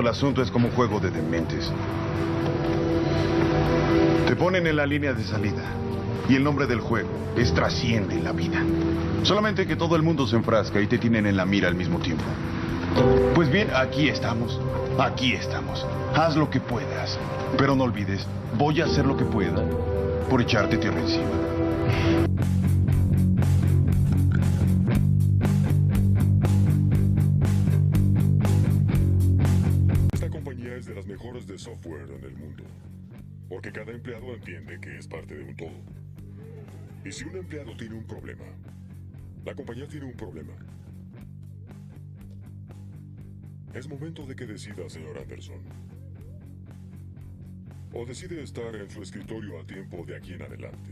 el asunto es como un juego de dementes. Te ponen en la línea de salida. Y el nombre del juego es Trasciende la Vida. Solamente que todo el mundo se enfrasca y te tienen en la mira al mismo tiempo. Pues bien, aquí estamos. Aquí estamos. Haz lo que puedas. Pero no olvides, voy a hacer lo que pueda por echarte tierra encima. Esta compañía es de las mejores de software en el mundo. Porque cada empleado entiende que es parte de un todo. Y si un empleado tiene un problema, la compañía tiene un problema. Es momento de que decida, señor Anderson. O decide estar en su escritorio a tiempo de aquí en adelante.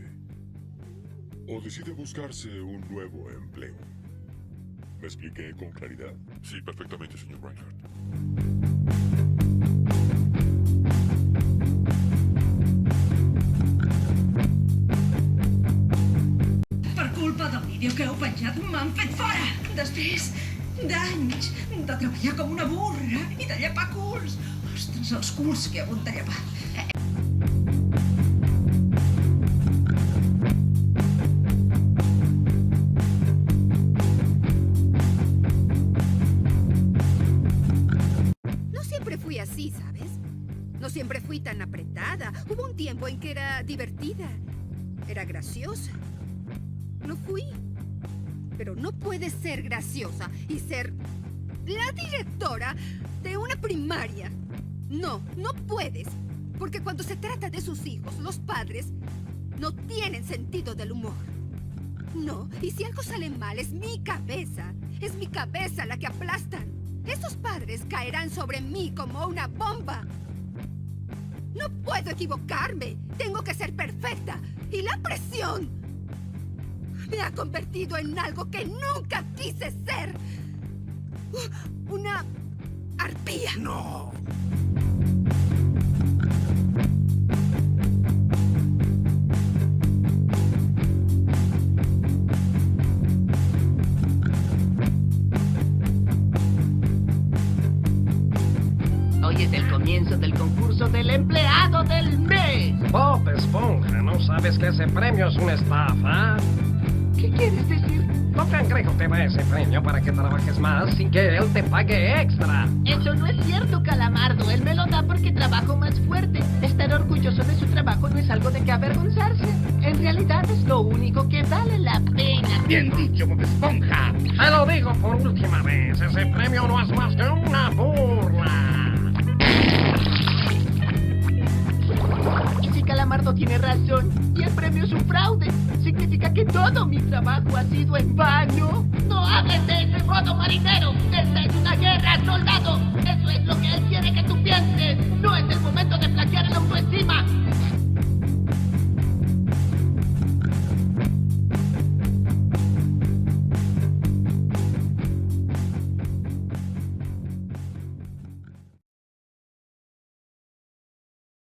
O decide buscarse un nuevo empleo. ¿Me expliqué con claridad? Sí, perfectamente, señor Reinhardt. Per culpa del vídeo que heu penjat m'han fet fora. Després d'anys de treballar com una burra i de llepar culs. Ostres, els culs que he hagut de llepar. No siempre fui así, ¿sabes? No siempre fui tan apretada. Hubo un tiempo en que era divertida. Era graciosa. Lo fui. Pero no puedes ser graciosa y ser la directora de una primaria. No, no puedes. Porque cuando se trata de sus hijos, los padres no tienen sentido del humor. No, y si algo sale mal, es mi cabeza. Es mi cabeza la que aplastan. Esos padres caerán sobre mí como una bomba. No puedo equivocarme. Tengo que ser perfecta. Y la presión me ha convertido en algo que nunca quise ser. Una arpía. ¡No! Hoy es el comienzo del concurso del empleado del mes. Bob Esponja, ¿no sabes que ese premio es una estafa? ¿Qué quieres decir? No Cangrejo te da ese premio para que trabajes más sin que él te pague extra. Eso no es cierto, Calamardo. Él me lo da porque trabajo más fuerte. Estar orgulloso de su trabajo no es algo de que avergonzarse. En realidad es lo único que vale la pena. Bien dicho, Bob Esponja. Te lo digo por última vez, ese premio no es más que una burla. Y si Calamardo tiene razón y el premio es un fraude, significa que todo mi trabajo ha sido en vano. No hables de ese modo, marinero. Esta es una guerra, soldado. Eso es lo que él quiere que tú pienses. No es el momento de flaquear el autoestima.